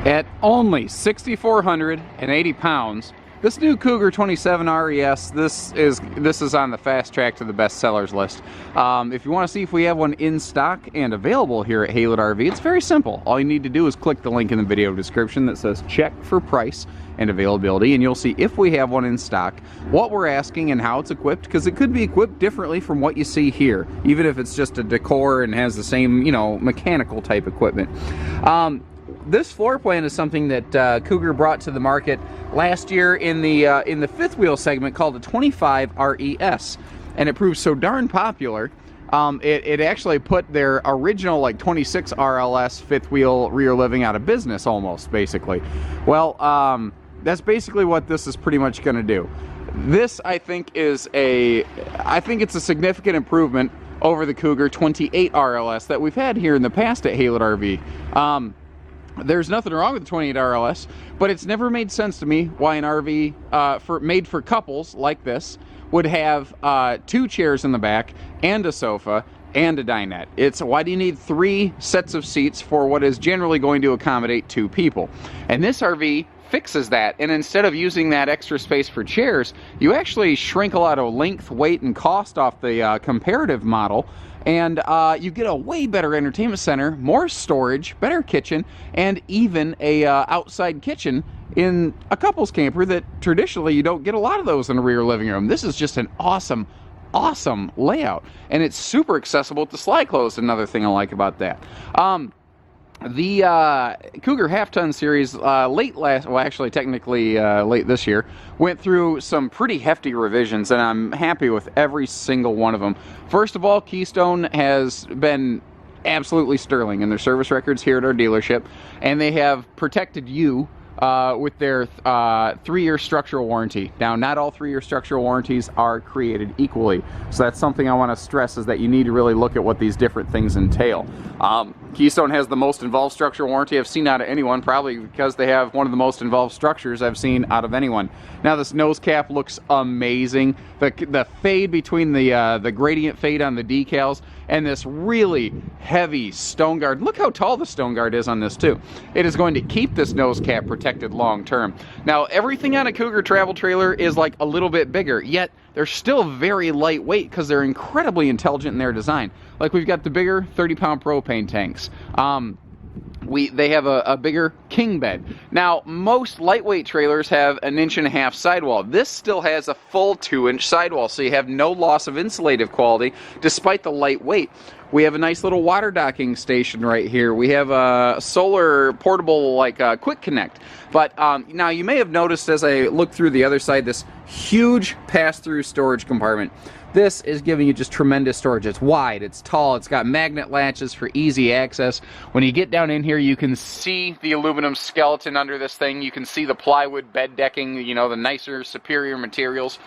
At only 6,480 pounds, this new Cougar 27 RES, this is on the fast track to the best sellers list. If you want to see if we have one in stock and available here at Haylett RV, it's very simple. All you need to do is click the link in the video description that says check for price and availability, and you'll see if we have one in stock, what we're asking, and how it's equipped, because it could be equipped differently from what you see here, even if it's just a decor and has the same, you know, mechanical type equipment. This floor plan is something that Cougar brought to the market last year in the fifth wheel segment called the 25 RES, and it proved so darn popular. It actually put their original like 26 RLS fifth wheel rear living out of business almost, basically. Well, that's basically what this is pretty much going to do. This, I think, it's a significant improvement over the Cougar 28 RLS that we've had here in the past at Haylett RV. There's nothing wrong with the 28 RLS, but it's never made sense to me why an RV made for couples like this would have 2 chairs in the back and a sofa and a dinette. Why do you need 3 sets of seats for what is generally going to accommodate 2 people? And this RV fixes that, and instead of using that extra space for chairs, you actually shrink a lot of length, weight, and cost off the comparative model, and you get a way better entertainment center, more storage, better kitchen, and even a outside kitchen in a couples camper that traditionally you don't get a lot of those in a rear living room. This is just an awesome layout, and it's super accessible with the slide closed. Another thing I like about that. The Cougar half-ton series late this year, went through some pretty hefty revisions, and I'm happy with every single one of them. First of all, Keystone has been absolutely sterling in their service records here at our dealership, and they have protected you with their 3-year structural warranty. Now, not all 3-year structural warranties are created equally, so that's something I want to stress, is that you need to really look at what these different things entail. Keystone has the most involved structural warranty I've seen out of anyone, probably because they have one of the most involved structures I've seen out of anyone. Now, this nose cap looks amazing. The fade between the gradient fade on the decals and this really heavy stone guard. Look how tall the stone guard is on this too. It is going to keep this nose cap protected long term. Now, everything on a Cougar travel trailer is like a little bit bigger, yet they're still very lightweight because they're incredibly intelligent in their design. Like, we've got the bigger 30-pound propane tanks. They have a bigger king bed. Now, most lightweight trailers have an 1.5 inch sidewall. This still has a full 2-inch sidewall, so you have no loss of insulative quality despite the light weight. We have a nice little water docking station right here. We have a solar portable, like quick connect. But now you may have noticed as I look through the other side, this huge pass-through storage compartment. This is giving you just tremendous storage. It's wide, it's tall, it's got magnet latches for easy access. When you get down in here, you can see the aluminum skeleton under this thing. You can see the plywood bed decking, you know, the nicer, superior materials.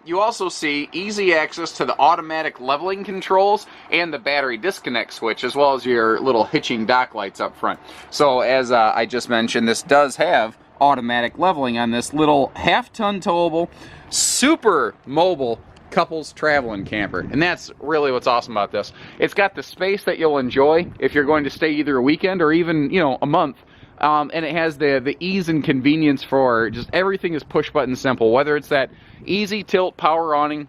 You also see easy access to the automatic leveling controls and the battery disconnect switch, as well as your little hitching dock lights up front. So as I just mentioned, this does have automatic leveling on this little half-ton towable, super mobile couples traveling camper. And that's really what's awesome about this. It's got the space that you'll enjoy if you're going to stay either a weekend or even, you know, a month. And it has the ease and convenience for just everything is push button simple, whether it's that easy tilt power awning,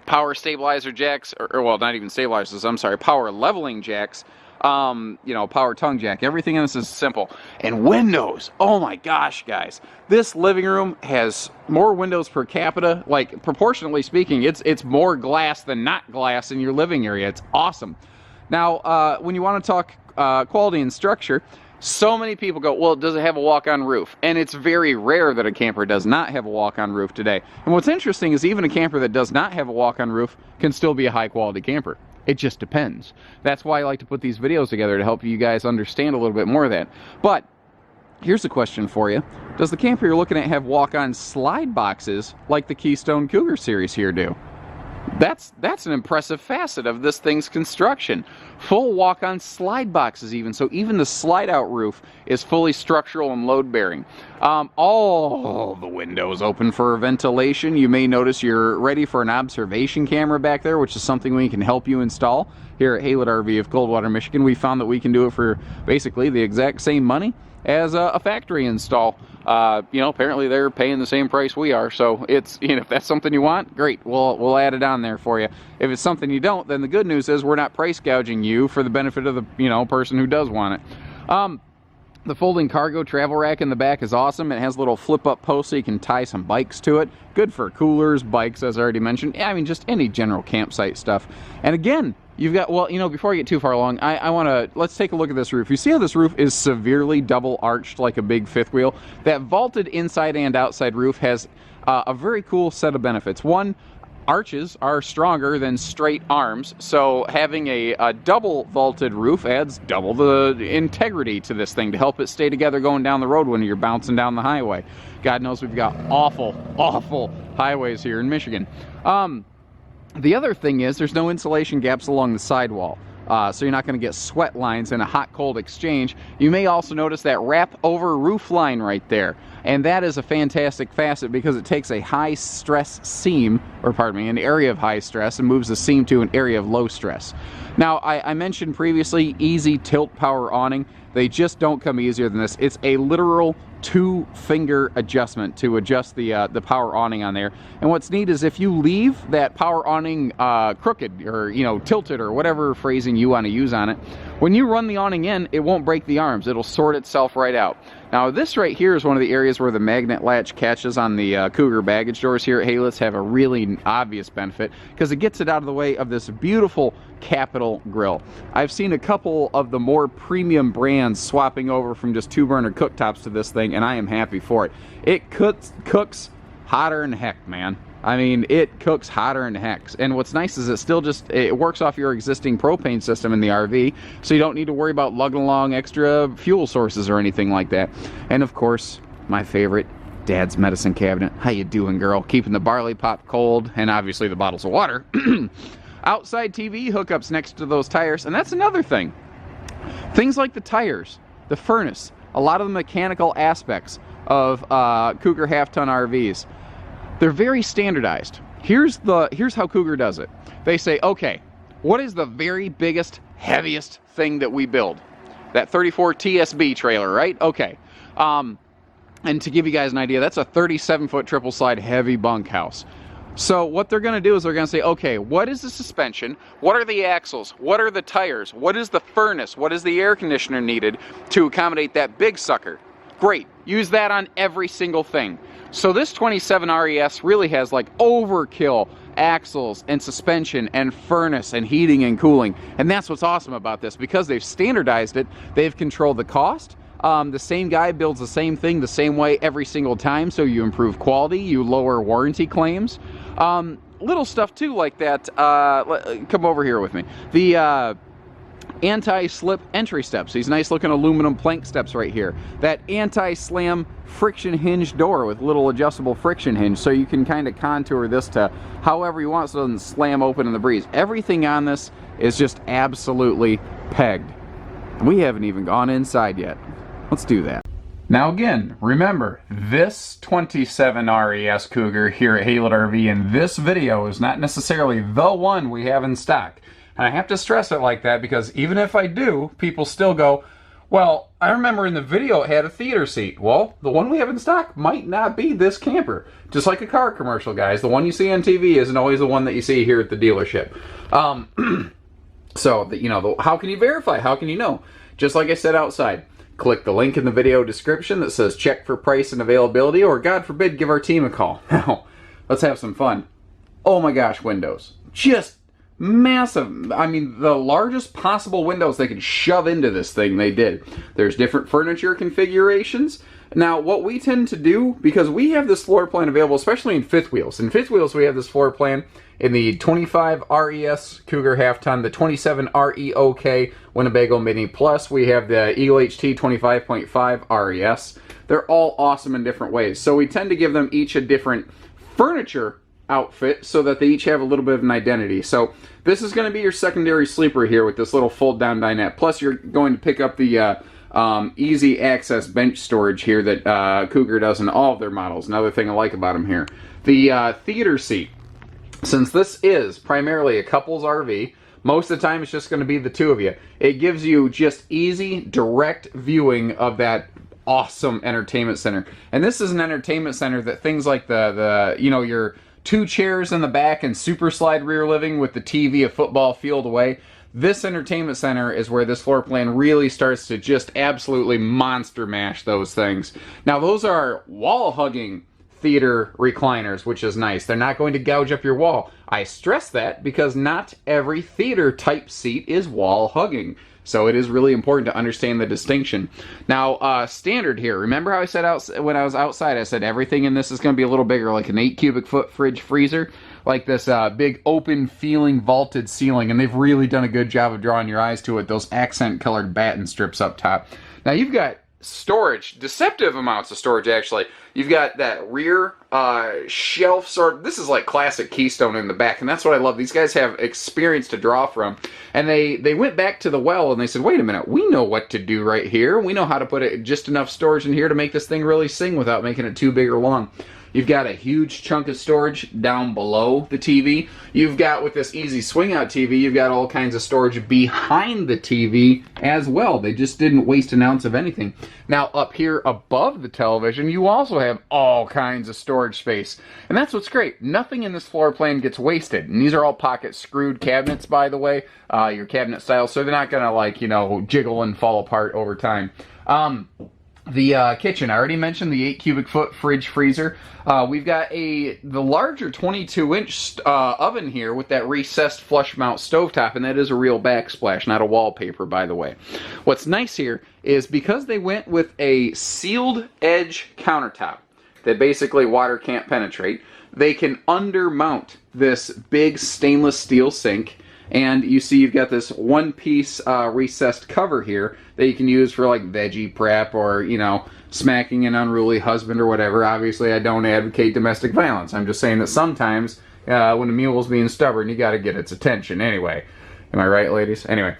power stabilizer jacks, or well, not even stabilizers, I'm sorry, power leveling jacks, you know, power tongue jack. Everything in this is simple. And windows, oh my gosh, guys, this living room has more windows per capita. Like, proportionally speaking, it's more glass than not glass in your living area. It's awesome. Now, when you want to talk quality and structure, so many people go, well, does it have a walk-on roof? And it's very rare that a camper does not have a walk-on roof today. And what's interesting is even a camper that does not have a walk-on roof can still be a high-quality camper. It just depends. That's why I like to put these videos together, to help you guys understand a little bit more of that. But here's a question for you. Does the camper you're looking at have walk-on slide boxes like the Keystone Cougar series here do? That's an impressive facet of this thing's construction. Full walk-on slide boxes even, so even the slide-out roof is fully structural and load-bearing. All the windows open for ventilation. You may notice you're ready for an observation camera back there, which is something we can help you install here at Haylett RV of Coldwater, Michigan. We found that we can do it for basically the exact same money as a factory install. You know, apparently they're paying the same price we are, so it's, you know, if that's something you want, great, we'll add it on there for you. If it's something you don't, then the good news is we're not price gouging you for the benefit of the, you know, person who does want it. The folding cargo travel rack in the back is awesome. It has little flip-up posts so you can tie some bikes to it. Good for coolers, bikes, as I already mentioned. I mean, just any general campsite stuff. And again, you've got, well, you know, before I get too far along, I want to, let's take a look at this roof. You see how this roof is severely double arched like a big fifth wheel? That vaulted inside and outside roof has a very cool set of benefits. One, arches are stronger than straight arms, so having a double vaulted roof adds double the integrity to this thing to help it stay together going down the road when you're bouncing down the highway. God knows we've got awful highways here in Michigan. The other thing is there's no insulation gaps along the sidewall. So you're not going to get sweat lines in a hot-cold exchange. You may also notice that wrap-over roof line right there. And that is a fantastic facet because it takes a high-stress seam, or pardon me, an area of high stress, and moves the seam to an area of low stress. Now, I mentioned previously easy tilt power awning. They just don't come easier than this. It's a literal two-finger adjustment to adjust the power awning on there. And what's neat is if you leave that power awning crooked, or, you know, tilted, or whatever phrasing you want to use on it, when you run the awning in, it won't break the arms. It'll sort itself right out. Now, this right here is one of the areas where the magnet latch catches on the Cougar baggage doors here at Haylitz have a really obvious benefit because it gets it out of the way of this beautiful Capital grill. I've seen a couple of the more premium brands swapping over from just two-burner cooktops to this thing, and I am happy for it. It cooks hotter than heck, man. I mean, it cooks hotter than heck. And what's nice is it works off your existing propane system in the RV, so you don't need to worry about lugging along extra fuel sources or anything like that. And of course, my favorite, Dad's medicine cabinet. How you doing, girl? Keeping the barley pop cold, and obviously the bottles of water. Outside TV hookups next to those tires, and that's another thing. Things like the tires, the furnace, a lot of the mechanical aspects of Cougar half-ton RVs, they're very standardized. Here's how Cougar does it. They say, okay, what is the very biggest, heaviest thing that we build? That 34 TSB trailer, right? Okay. And to give you guys an idea, that's a 37-foot triple slide heavy bunkhouse. So what they're going to do is they're going to say, okay, what is the suspension? What are the axles? What are the tires? What is the furnace? What is the air conditioner needed to accommodate that big sucker? Great. Use that on every single thing. So this 27 RES really has like overkill axles and suspension and furnace and heating and cooling. And that's what's awesome about this. Because they've standardized it, they've controlled the cost. The same guy builds the same thing the same way every single time, so you improve quality, you lower warranty claims. Little stuff too like that. Come over here with me. The anti-slip entry steps. These nice looking aluminum plank steps right here. That anti-slam friction hinge door with little adjustable friction hinge, so you can kind of contour this to however you want so it doesn't slam open in the breeze. Everything on this is just absolutely pegged. We haven't even gone inside yet. Let's do that. Now again, remember, this 27 RES Cougar here at Haylett RV in this video is not necessarily the one we have in stock. And I have to stress it like that because even if I do, people still go, well, I remember in the video it had a theater seat. Well, the one we have in stock might not be this camper. Just like a car commercial, guys. The one you see on TV isn't always the one that you see here at the dealership. So, you know, how can you verify? How can you know? Just like I said outside. Click the link in the video description that says check for price and availability, or God forbid, give our team a call. Now, let's have some fun. Oh my gosh, windows. Just massive. I mean, the largest possible windows they could shove into this thing, they did. There's different furniture configurations. Now, what we tend to do, because we have this floor plan available, especially in fifth wheels. In fifth wheels, we have this floor plan in the 25 RES Cougar half-ton, the 27 REOK Winnebago Mini Plus. We have the Eagle HT 25.5 RES. They're all awesome in different ways. So we tend to give them each a different furniture outfit so that they each have a little bit of an identity. So this is going to be your secondary sleeper here with this little fold-down dinette. Plus, you're going to pick up the easy access bench storage here that Cougar does in all of their models. Another thing I like about them here. The theater seat. Since this is primarily a couple's RV, most of the time it's just going to be the two of you. It gives you just easy, direct viewing of that awesome entertainment center. And this is an entertainment center that things like the you know, your 2 chairs in the back and super slide rear living with the TV a football field away. This entertainment center is where this floor plan really starts to just absolutely monster mash those things. Now those are wall hugging theater recliners, which is nice. They're not going to gouge up your wall. I stress that because not every theater type seat is wall hugging. So it is really important to understand the distinction. Now, standard here. Remember how I said when I was outside, I said everything in this is going to be a little bigger, like an 8 cubic foot fridge freezer, like this big open feeling vaulted ceiling, and they've really done a good job of drawing your eyes to it. Those accent colored batten strips up top. Now you've got storage, deceptive amounts of storage actually. You've got that rear shelf sort. This is like classic Keystone in the back, and that's what I love. These guys have experience to draw from, and they went back to the well and they said, wait a minute, we know what to do right here. We know how to put it just enough storage in here to make this thing really sing without making it too big or long. You've got a huge chunk of storage down below the TV. You've got, with this easy swing out TV, you've got all kinds of storage behind the TV as well. They just didn't waste an ounce of anything. Now up here above the television, you also have all kinds of storage space. And that's what's great. Nothing in this floor plan gets wasted. And these are all pocket screwed cabinets, by the way, your cabinet style, so they're not gonna, like, you know, jiggle and fall apart over time. The kitchen, I already mentioned the 8 cubic foot fridge freezer. We've got the larger 22-inch oven here with that recessed flush mount stovetop, and that is a real backsplash, not a wallpaper, by the way. What's nice here is because they went with a sealed edge countertop that basically water can't penetrate, they can undermount this big stainless steel sink. And you see you've got this one-piece recessed cover here that you can use for like veggie prep or, you know, smacking an unruly husband or whatever. Obviously, I don't advocate domestic violence. I'm just saying that sometimes when a mule's being stubborn, you got to get its attention. Anyway, am I right, ladies? Anyway,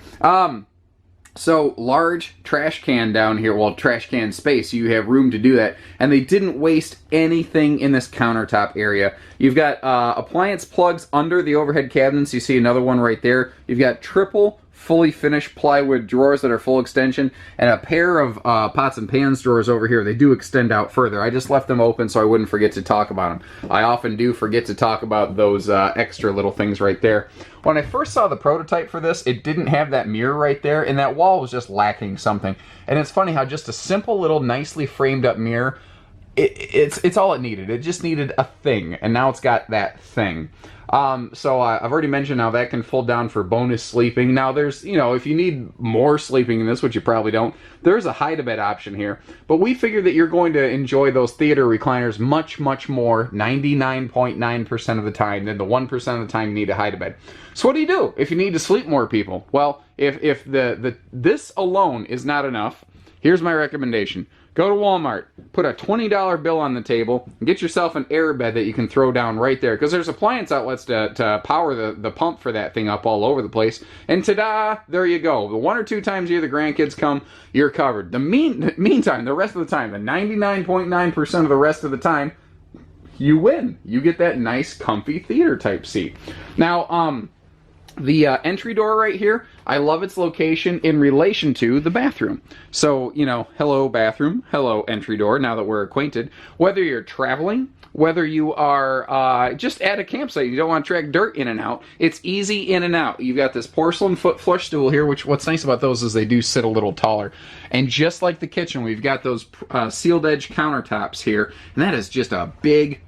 so large trash can down here, well, trash can space, you have room to do that, and they didn't waste anything in this countertop area. You've got appliance plugs under the overhead cabinets. You see another one right there. You've got triple fully finished plywood drawers that are full extension, and a pair of pots and pans drawers over here. They do extend out further. I just left them open so I wouldn't forget to talk about them. I often do forget to talk about those extra little things right there. When I first saw the prototype for this, it didn't have that mirror right there, and that wall was just lacking something. And it's funny how just a simple little nicely framed up mirror, it's all it needed. It just needed a thing, and now it's got that thing. So I've already mentioned how that can fold down for bonus sleeping. Now there's, you know, if you need more sleeping in this, which you probably don't, there's a hide-a-bed option here. But we figured that you're going to enjoy those theater recliners much, much more, 99.9% of the time, than the 1% of the time you need a hide-a-bed. So what do you do if you need to sleep more, people? Well, if this alone is not enough, here's my recommendation. Go to Walmart, put a $20 bill on the table, and get yourself an air bed that you can throw down right there. Because there's appliance outlets to power the pump for that thing up all over the place. And ta-da, there you go. The 1 or 2 times a year the grandkids come, you're covered. Meantime, the rest of the time, the 99.9% of the rest of the time, you win. You get that nice, comfy theater type seat. Now, the entry door right here, I love its location in relation to the bathroom. So, you know, hello bathroom, hello entry door, now that we're acquainted. Whether you're traveling, whether you are just at a campsite, you don't want to drag dirt in and out, it's easy in and out. You've got this porcelain foot flush stool here, which what's nice about those is they do sit a little taller. And just like the kitchen, we've got those sealed edge countertops here, and that is just a big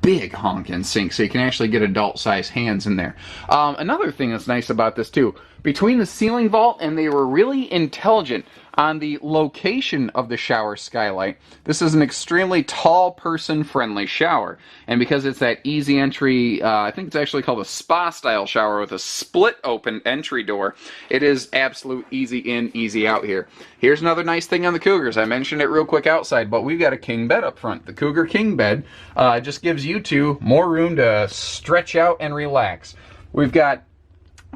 honkin' sink, so you can actually get adult-sized hands in there. Another thing that's nice about this too, between the ceiling vault, and they were really intelligent on the location of the shower skylight. This is an extremely tall person friendly shower, and because it's that easy entry, I think it's actually called a spa style shower with a split open entry door, it is absolute easy in, easy out here. Here's another nice thing on the Cougars. I mentioned it real quick outside, but we've got a king bed up front. The Cougar king bed just gives you two more room to stretch out and relax. We've got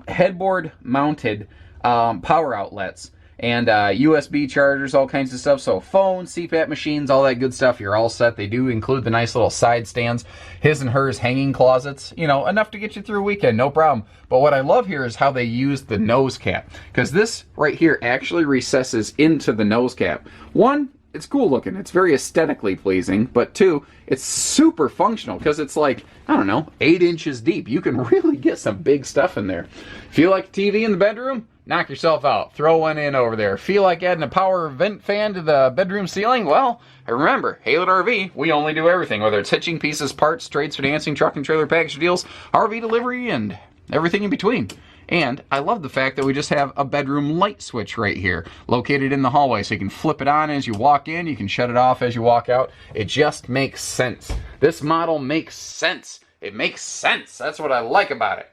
headboard mounted power outlets and USB chargers, all kinds of stuff. So phones, CPAP machines, all that good stuff, you're all set. They do include the nice little side stands, his and hers hanging closets, you know, enough to get you through a weekend, no problem. But what I love here is how they use the nose cap, because this right here actually recesses into the nose cap. One, it's cool looking. It's very aesthetically pleasing. But two, it's super functional because it's like, I don't know, 8 inches deep. You can really get some big stuff in there. Feel like a TV in the bedroom? Knock yourself out. Throw one in over there. Feel like adding a power vent fan to the bedroom ceiling? Well, remember, Haylett RV, we only do everything. Whether it's hitching pieces, parts, trades, financing, truck and trailer package deals, RV delivery, and everything in between. And I love the fact that we just have a bedroom light switch right here, located in the hallway, so you can flip it on as you walk in, you can shut it off as you walk out. It just makes sense. This model makes sense. It makes sense. That's what I like about it.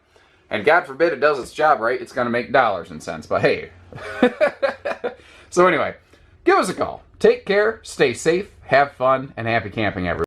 And God forbid it does its job right, it's going to make dollars and cents. But hey. So anyway, give us a call. Take care, stay safe, have fun, and happy camping, everyone.